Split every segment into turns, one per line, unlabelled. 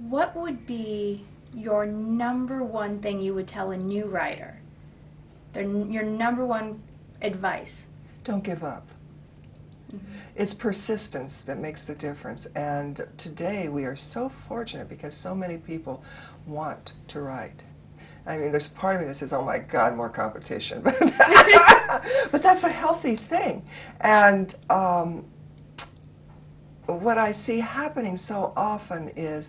what would be your number one thing you would tell a new writer? Your number one advice?
Don't give up. It's persistence that makes the difference, and today we are so fortunate because so many people want to write. I mean, there's part of me that says, oh my God, more competition. But that's a healthy thing. And what I see happening so often is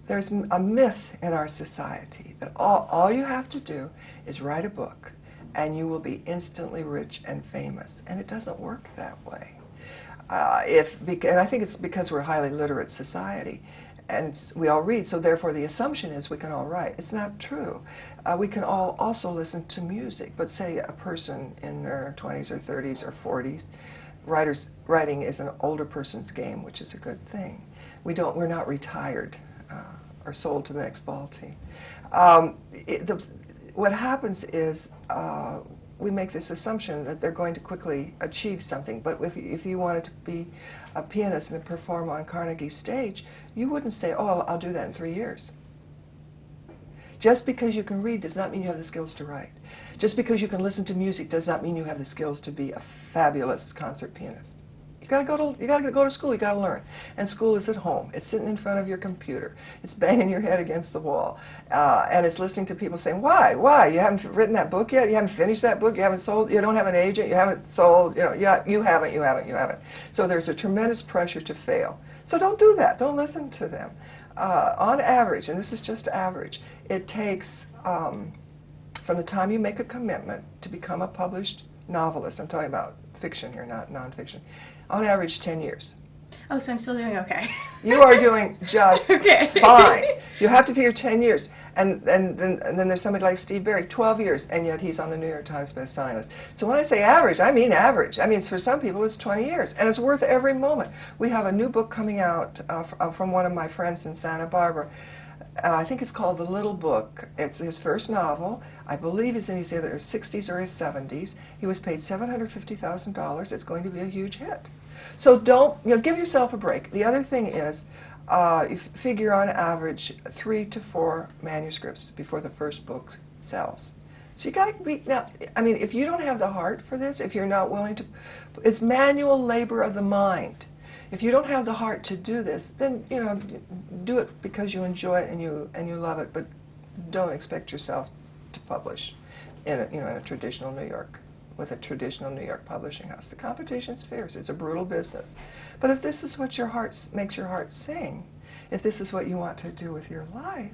there's a myth in our society that all you have to do is write a book and you will be instantly rich and famous. And it doesn't work that way. And I think it's because we're a highly literate society, and we all read, so therefore the assumption is we can all write. It's not true. We can all also listen to music, but say a person in their 20s or 30s or 40s, writing is an older person's game, which is a good thing. We're not retired or sold to the next ball team. What happens is we make this assumption that they're going to quickly achieve something. But if you wanted to be a pianist and perform on Carnegie stage, you wouldn't say, oh, I'll do that in 3 years. Just because you can read does not mean you have the skills to write. Just because you can listen to music does not mean you have the skills to be a fabulous concert pianist. You gotta go to school. You gotta learn, and school is at home. It's sitting in front of your computer. It's banging your head against the wall, and it's listening to people saying, "Why? Why? You haven't written that book yet? You haven't finished that book? You haven't sold? You don't have an agent? You haven't sold? You know, you haven't." So there's a tremendous pressure to fail. So don't do that. Don't listen to them. On average, and this is just average, it takes from the time you make a commitment to become a published novelist. I'm talking about fiction here, not nonfiction. On average, 10 years.
Oh, so I'm still doing okay.
You are doing just
okay.
fine. You have to figure 10 years. And then there's somebody like Steve Berry, 12 years, and yet he's on the New York Times best-selling list. So when I say average, I mean average. I mean, for some people, it's 20 years, and it's worth every moment. We have a new book coming out from one of my friends in Santa Barbara. I think it's called The Little Book. It's his first novel. I believe he's in his either 60s or his 70s. He was paid $750,000. It's going to be a huge hit. So don't, give yourself a break. The other thing is, you figure on average 3 to 4 manuscripts before the first book sells. So you got to be, now, I mean, if you don't have the heart for this, if you're not willing to, it's manual labor of the mind. If you don't have the heart to do this, then, do it because you enjoy it and you love it, but don't expect yourself to publish in a traditional New York, with a traditional New York publishing house. The competition's fierce. It's a brutal business. But if this is what makes your heart sing, if this is what you want to do with your life,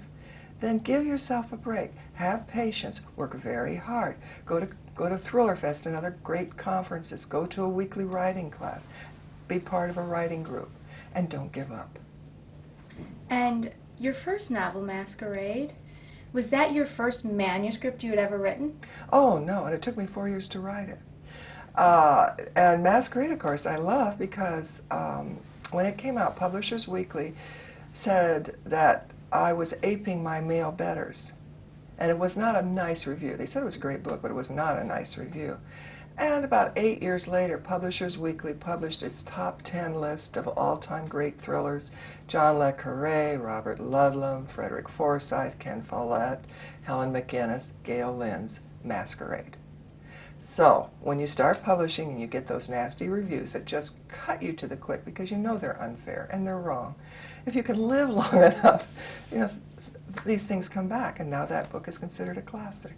then give yourself a break. Have patience. Work very hard. Go to Thriller Fest and other great conferences. Go to a weekly writing class. Be part of a writing group. And don't give up.
And your first novel, Masquerade, was that your first manuscript you had ever written?
Oh, no, and it took me 4 years to write it. And Masquerade, of course, I love because when it came out, Publishers Weekly said that I was aping my male betters. And it was not a nice review. They said it was a great book, but it was not a nice review. And about 8 years later, Publishers Weekly published its top 10 list of all-time great thrillers. John le Carré, Robert Ludlum, Frederick Forsyth, Ken Follett, Helen McInnes, Gayle Lynds, Masquerade. So, when you start publishing and you get those nasty reviews that just cut you to the quick because you know they're unfair and they're wrong, if you can live long enough, these things come back, and now that book is considered a classic.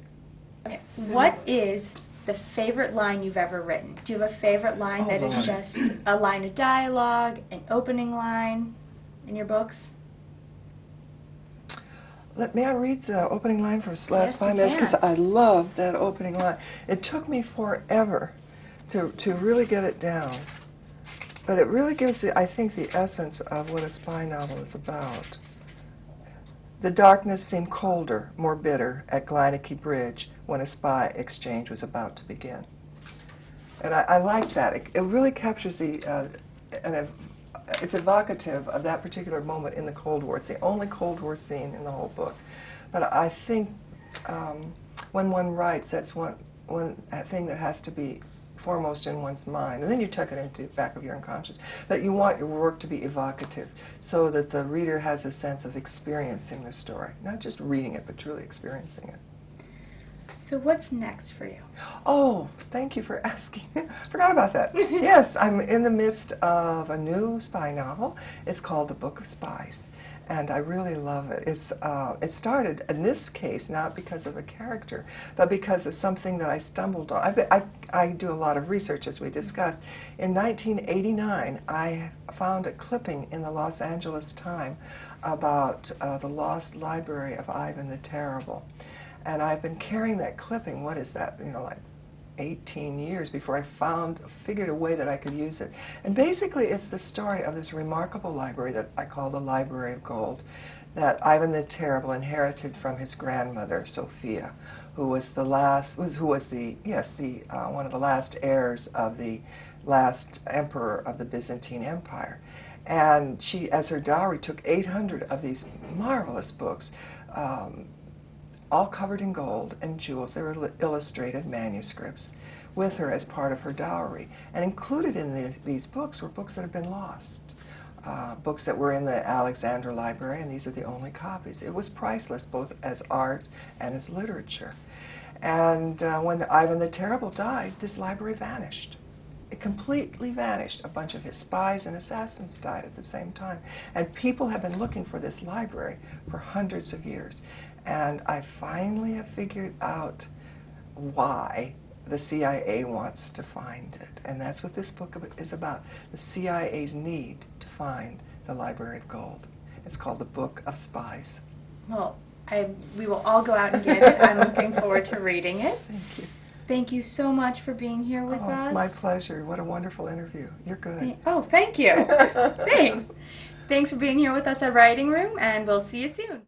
Okay. What is the favorite line you've ever written? Do you have a favorite line that is just a line of dialogue, an opening line in your books?
May I read the opening line for Last Spymasters? Because I love that opening line. It took me forever to really get it down. But it really gives, I think, the essence of what a spy novel is about. The darkness seemed colder, more bitter, at Gleinicky Bridge when a spy exchange was about to begin. And I like that. It really captures it's evocative of that particular moment in the Cold War. It's the only Cold War scene in the whole book. But I think when one writes, that's one thing that has to be foremost in one's mind, and then you tuck it into the back of your unconscious, that you want your work to be evocative so that the reader has a sense of experiencing the story, not just reading it, but truly experiencing it.
So what's next for you?
Oh, thank you for asking. Forgot about that. Yes, I'm in the midst of a new spy novel. It's called The Book of Spies, and I really love it. It started, in this case, not because of a character, but because of something that I stumbled on. I do a lot of research, as we discussed. In 1989, I found a clipping in the Los Angeles Times about the lost library of Ivan the Terrible. And I've been carrying that clipping, what is that, like 18 years before I figured a way that I could use it. And basically it's the story of this remarkable library that I call the Library of Gold, that Ivan the Terrible inherited from his grandmother, Sophia, who was one of the last heirs of the last emperor of the Byzantine Empire. And she, as her dowry, took 800 of these marvelous books, all covered in gold and jewels. They were illustrated manuscripts with her as part of her dowry. And included in these books were books that had been lost, books that were in the Alexandra Library, and these are the only copies. It was priceless, both as art and as literature. And when Ivan the Terrible died, this library vanished. It completely vanished. A bunch of his spies and assassins died at the same time. And people have been looking for this library for hundreds of years. And I finally have figured out why the CIA wants to find it. And that's what this book is about, the CIA's need to find the Library of Gold. It's called The Book of Spies.
Well, we will all go out and get it. I'm looking forward to reading it.
Thank you.
Thank you so much for being here with us.
It's my pleasure. What a wonderful interview. You're good.
Oh, thank you. Thanks. Thanks for being here with us at Writing Room, and we'll see you soon.